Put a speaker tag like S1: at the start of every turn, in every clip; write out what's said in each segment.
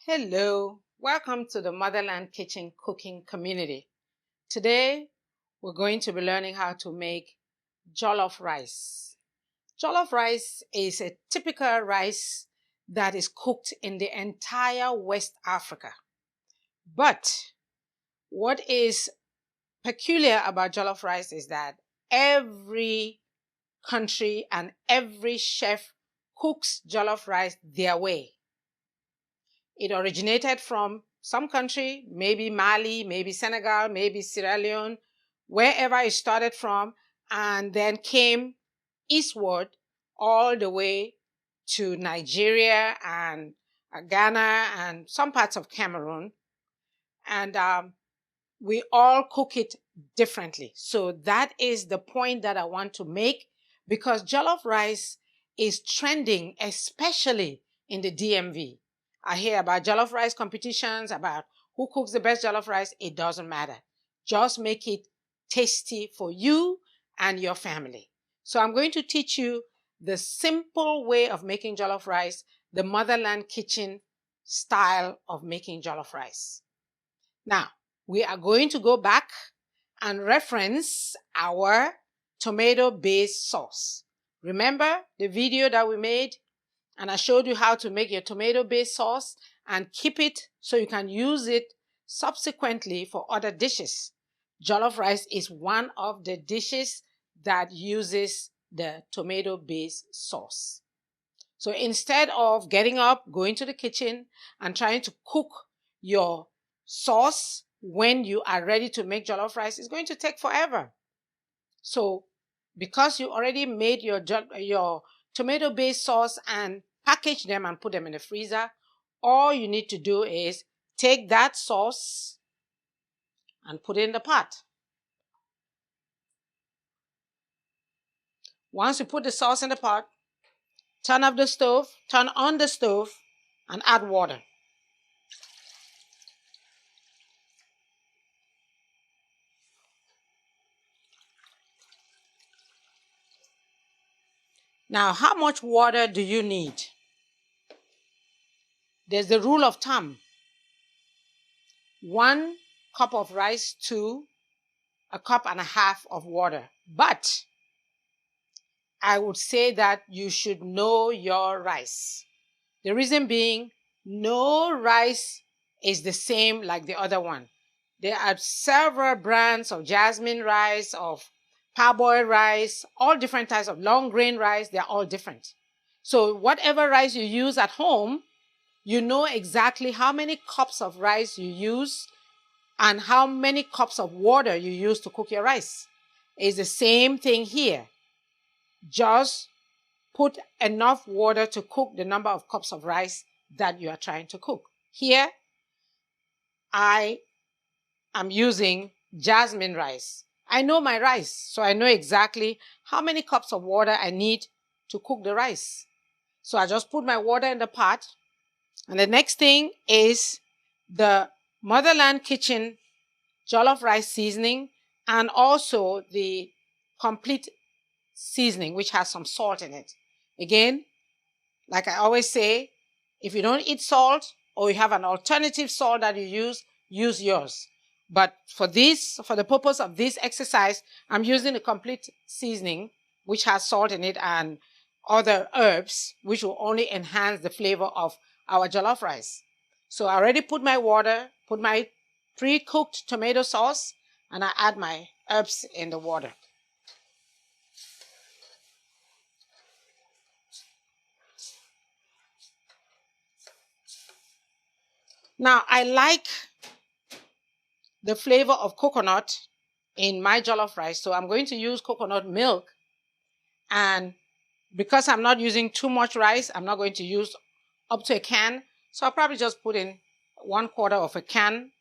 S1: Hello, welcome to the Motherland Kitchen cooking community. Today, we're going to be learning how to make jollof rice. Jollof rice is a typical rice that is cooked in the entire West Africa. But what is peculiar about jollof rice is that every country and every chef cooks jollof rice their way. It originated from some country, maybe Mali, maybe Senegal, maybe Sierra Leone, wherever it started from, and then came eastward all the way to Nigeria and Ghana and some parts of Cameroon. And we all cook it differently. So that is the point that I want to make, because jollof rice is trending, especially in the DMV. I hear about jollof rice competitions, about who cooks the best jollof rice. It doesn't matter. Just make it tasty for you and your family. So I'm going to teach you the simple way of making jollof rice, the Motherland Kitchen style of making jollof rice. Now, we are going to go back and reference our tomato-based sauce. Remember the video that we made? And I showed you how to make your tomato-based sauce and keep it so you can use it subsequently for other dishes. Jollof rice is one of the dishes that uses the tomato-based sauce. So instead of getting up, going to the kitchen, and trying to cook your sauce when you are ready to make jollof rice, it's going to take forever. So because you already made your tomato-based sauce and package them and put them in the freezer, all you need to do is take that sauce and put it in the pot. Once you put the sauce in the pot, turn on the stove and add water. Now, how much water do you need? There's the rule of thumb. 1 cup of rice to 1.5 cups of water. But I would say that you should know your rice. The reason being, no rice is the same like the other one. There are several brands of jasmine rice, of parboiled rice, all different types of long grain rice. They're all different. So whatever rice you use at home, you know exactly how many cups of rice you use and how many cups of water you use to cook your rice. It's the same thing here. Just put enough water to cook the number of cups of rice that you are trying to cook. Here, I am using jasmine rice. I know my rice, so I know exactly how many cups of water I need to cook the rice. So I just put my water in the pot. And the next thing is the Motherland Kitchen jollof rice seasoning and also the complete seasoning, which has some salt in it. Again, like I always say, if you don't eat salt or you have an alternative salt that you use yours. But for the purpose of this exercise, I'm using the complete seasoning, which has salt in it and other herbs, which will only enhance the flavor of our jollof rice. So I already put my water, put my pre-cooked tomato sauce, and I add my herbs in the water. Now, I like the flavor of coconut in my jollof rice, so I'm going to use coconut milk. And because I'm not using too much rice, I'm not going to use up to a can. So I'll probably just put in 1/4 of a can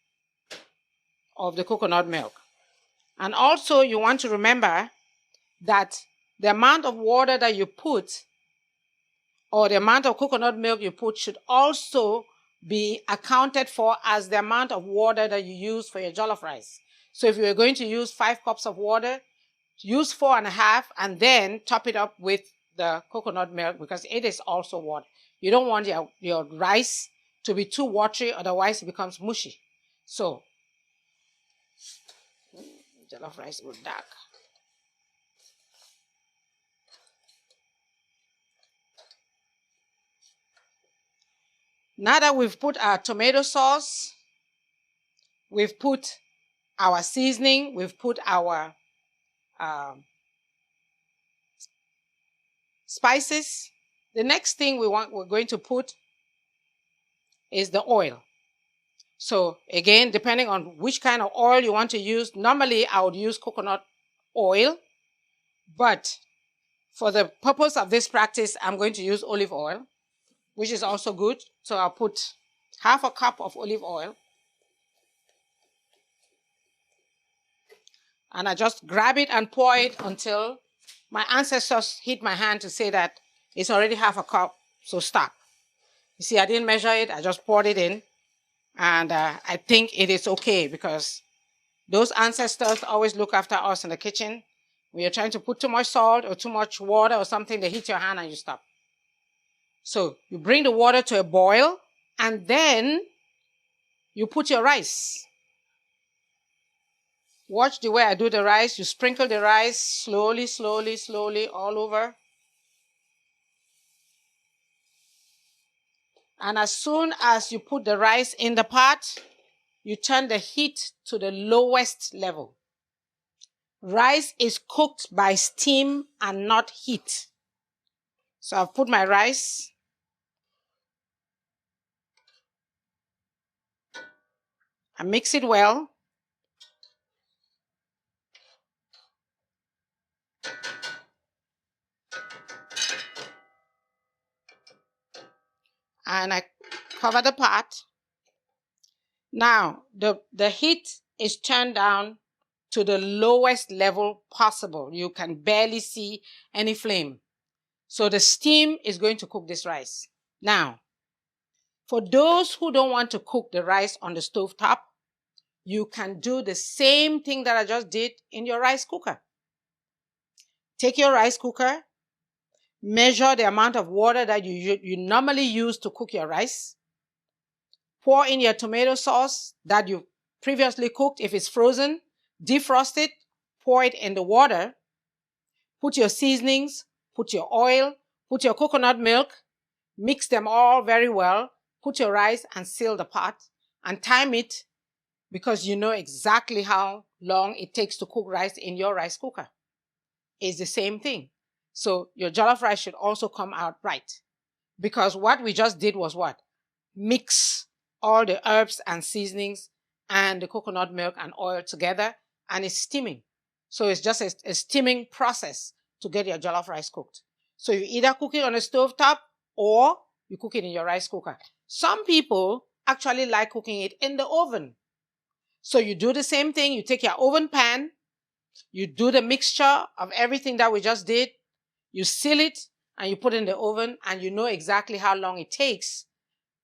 S1: of the coconut milk. And also, you want to remember that the amount of water that you put or the amount of coconut milk you put should also be accounted for as the amount of water that you use for your jollof rice. So if you're going to use 5 cups of water, use 4.5 and then top it up with the coconut milk because it is also water. You don't want your rice to be too watery, otherwise it becomes mushy. So, jollof rice will dark. Now that we've put our tomato sauce, we've put our seasoning, we've put our spices, the next thing we're going to put is the oil. So again, depending on which kind of oil you want to use, normally I would use coconut oil, but for the purpose of this practice, I'm going to use olive oil, which is also good. So I'll put half a cup of olive oil. And I just grab it and pour it until my ancestors hit my hand to say that it's already half a cup, so stop. You see, I didn't measure it, I just poured it in. And I think it is okay because those ancestors always look after us in the kitchen. When you're trying to put too much salt or too much water or something, they hit your hand and you stop. So you bring the water to a boil and then you put your rice. Watch the way I do the rice. You sprinkle the rice slowly, slowly, slowly all over. And as soon as you put the rice in the pot, you turn the heat to the lowest level. Rice is cooked by steam and not heat. So I've put my rice. I mix it well. And I cover the pot. Now, the heat is turned down to the lowest level possible. You can barely see any flame. So the steam is going to cook this rice. Now, for those who don't want to cook the rice on the stove top, you can do the same thing that I just did in your rice cooker. Take your rice cooker, measure the amount of water that you normally use to cook your rice. Pour in your tomato sauce that you previously cooked. If it's frozen, defrost it, pour it in the water. Put your seasonings, put your oil, put your coconut milk, mix them all very well. Put your rice and seal the pot and time it because you know exactly how long it takes to cook rice in your rice cooker. It's the same thing. So your jollof rice should also come out right because what we just did was what? Mix all the herbs and seasonings and the coconut milk and oil together and it's steaming. So it's just a steaming process to get your jollof rice cooked. So you either cook it on a stove top or you cook it in your rice cooker. Some people actually like cooking it in the oven. So you do the same thing. You take your oven pan, you do the mixture of everything that we just did, you seal it and you put it in the oven and you know exactly how long it takes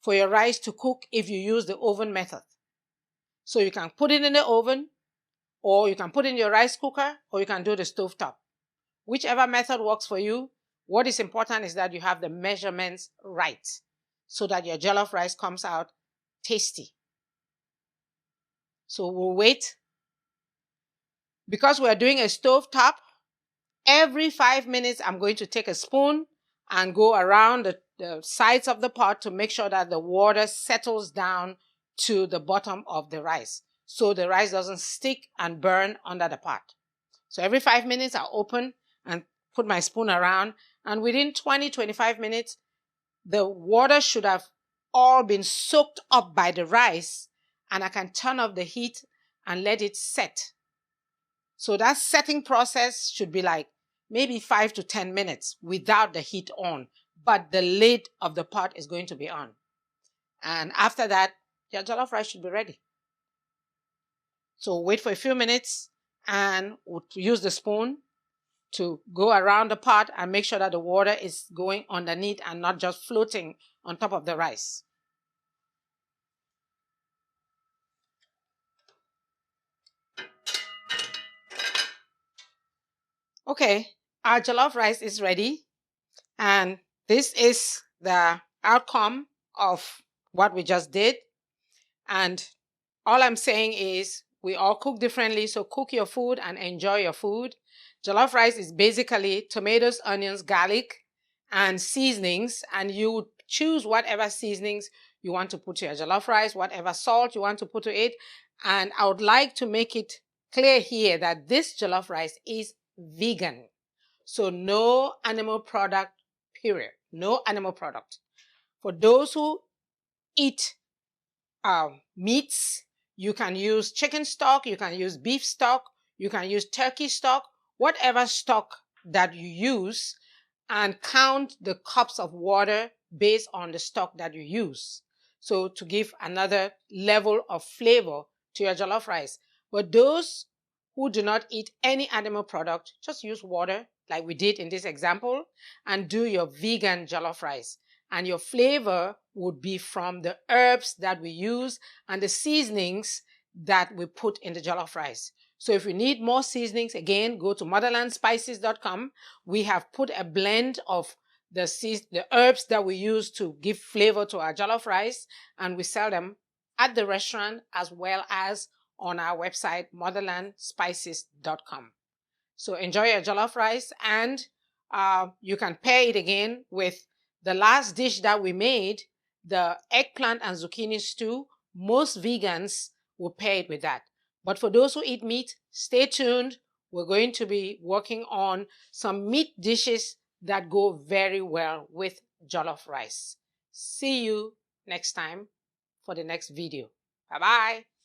S1: for your rice to cook if you use the oven method. So you can put it in the oven or you can put it in your rice cooker or you can do the stove top. Whichever method works for you, what is important is that you have the measurements right so that your jollof rice comes out tasty. So we'll wait. Because we're doing a stove top, every 5 minutes I'm going to take a spoon and go around the sides of the pot to make sure that the water settles down to the bottom of the rice so the rice doesn't stick and burn under the pot. So every 5 minutes I'll open and put my spoon around and within 20-25 minutes the water should have all been soaked up by the rice and I can turn off the heat and let it set. So that setting process should be like maybe 5 to 10 minutes without the heat on, but the lid of the pot is going to be on. And after that, your jollof rice should be ready. So wait for a few minutes and we'll use the spoon to go around the pot and make sure that the water is going underneath and not just floating on top of the rice. Okay, our jollof rice is ready and this is the outcome of what we just did. And all I'm saying is we all cook differently, so cook your food and enjoy your food. Jollof rice is basically tomatoes, onions, garlic, and seasonings, and you choose whatever seasonings you want to put to your jollof rice, whatever salt you want to put to it. And I would like to make it clear here that this jollof rice is vegan. So no animal product, period. No animal product. For those who eat meats, you can use chicken stock, you can use beef stock, you can use turkey stock, whatever stock that you use, and count the cups of water based on the stock that you use. So to give another level of flavor to your jollof rice. But those who do not eat any animal product, just use water like we did in this example and do your vegan jollof rice. And your flavor would be from the herbs that we use and the seasonings that we put in the jollof rice. So if you need more seasonings, again, go to motherlandspices.com. We have put a blend of the herbs that we use to give flavor to our jollof rice, and we sell them at the restaurant as well as on our website, motherlandspices.com. So enjoy your jollof rice, and you can pair it again with the last dish that we made, the eggplant and zucchini stew. Most vegans will pair it with that. But for those who eat meat, stay tuned. We're going to be working on some meat dishes that go very well with jollof rice. See you next time for the next video. Bye-bye.